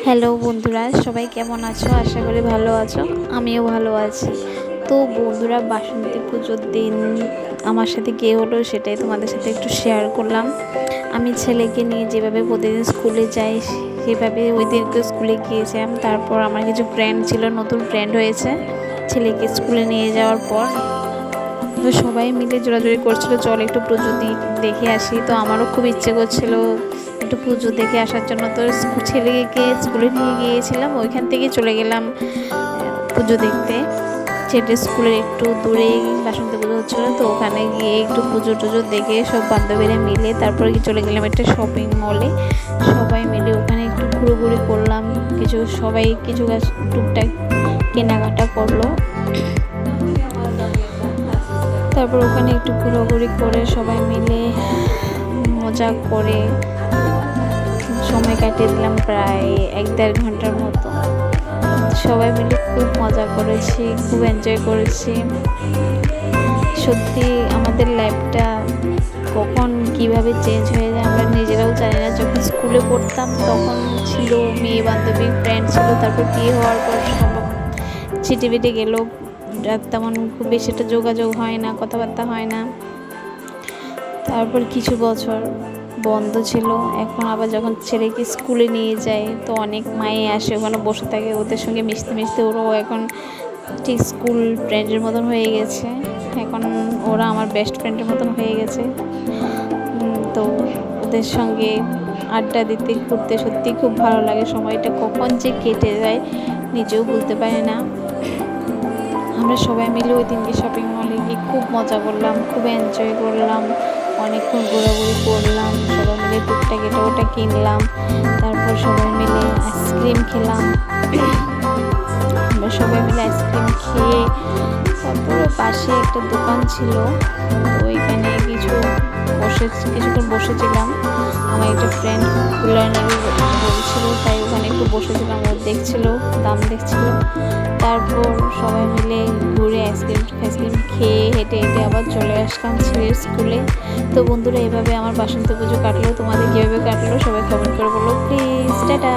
Hello বন্ধুরা, সবাই কেমন আছো? আশা করি ভালো আছো। আমিও ভালো আছি। তো বন্ধুরা, বাসন্তী পুজোর দিন আমার সাথে কে হলো সেটাই তোমাদের সাথে একটু শেয়ার করলাম। আমি ছেলেকে নিয়ে যেভাবে প্রতিদিন স্কুলে যাই সেভাবে ওই দিনকে স্কুলে গিয়েছিলাম। তারপর আমার কিছু ফ্রেন্ড ছিল, নতুন ফ্রেন্ড হয়েছে ছেলেকে স্কুলে নিয়ে যাওয়ার পর। তো সবাই মিলে জোরাজুরি করছিল, চল একটু পুজো দেখে আসি। তো আমারও খুব ইচ্ছে করছিল একটু পুজো দেখে আসার জন্য। তো ছেলেকে স্কুলে নিয়ে গিয়েছিলাম, ওইখান থেকে চলে গেলাম পুজো দেখতে। ছেলের স্কুলের একটু দূরেই বাসন্তী পুজো হচ্ছিলো, তো ওখানে গিয়ে একটু পুজো টুজো দেখে সব বান্ধবীরা মিলে তারপরে চলে গেলাম একটা শপিং মলে। সবাই মিলে ওখানে একটু ঘুরোঘুরি করলাম, সবাই কিছু টুকটাক কেনাকাটা করলো। তারপর ওখানে একটু ঘোরাঘুরি করে সবাই মিলে মজা করে সময় কাটিয়ে দিলাম প্রায় 1-1.5 ঘন্টার মতো। সবাই মিলে খুব মজা করেছি, খুব এনজয় করেছি। সত্যি আমাদের লাইফটা কখন কিভাবে চেঞ্জ হয়ে যায় আমরা নিজেরাও জানি না। যখন স্কুলে পড়তাম তখন ছিল মেয়ে বান্ধবী ফ্রেন্ড ছিল, তারপর বিয়ে হওয়ার পর সব ছিটে পিটে গেল, তেমন খুব বেশি একটা যোগাযোগ হয় না, কথাবার্তা হয় না। তারপর কিছু বছর বন্ধ ছিল, এখন আবার যখন ছেলেকে স্কুলে নিয়ে যায় তো অনেক মায়ে আসে, ওখানে বসে থাকে, ওদের সঙ্গে মিশতে মিশতে ওরাও এখন ঠিক স্কুল ফ্রেন্ডের মতন হয়ে গেছে। এখন ওরা আমার বেস্ট ফ্রেন্ডের মতন হয়ে গেছে। তো ওদের সঙ্গে আড্ডা দিতে ঘুরতে সত্যি খুব ভালো লাগে। সময়টা কখন যে কেটে যায় নিজেও বলতে পারি না। আমরা সবাই মিলে ওই দিনকে শপিং মলে গিয়ে খুব মজা করলাম, খুব এনজয় করলাম, অনেকক্ষণ ঘোরাঘুরি করলাম। সবাই মিলে টুকটাক এটা ওটা কিনলাম, তারপর সবাই মিলে আইসক্রিম খেলাম। আমরা সবাই মিলে আইসক্রিম খেয়ে তারপর পাশে একটা দোকান ছিল, তো ওইখানে কিছুক্ষণ বসেছিলাম। আমার একটা ফ্রেন্ড কুলার নেবে বলছিল, তাই ওখানে একটু বসেছিলাম, ও দেখছিল, দাম দেখছিল। তারপর সবাই মিলে ঘুরে আইসক্রিম খেয়ে হেঁটে হেঁটে আবার চলে আসলাম ছেলের স্কুলে। তো বন্ধুরা, এভাবে আমার বাসন্তী পুজো কাটলো। তোমাদের কীভাবে কাটলো সবাই কমেন্ট করে বলো প্লিজ। টাটা।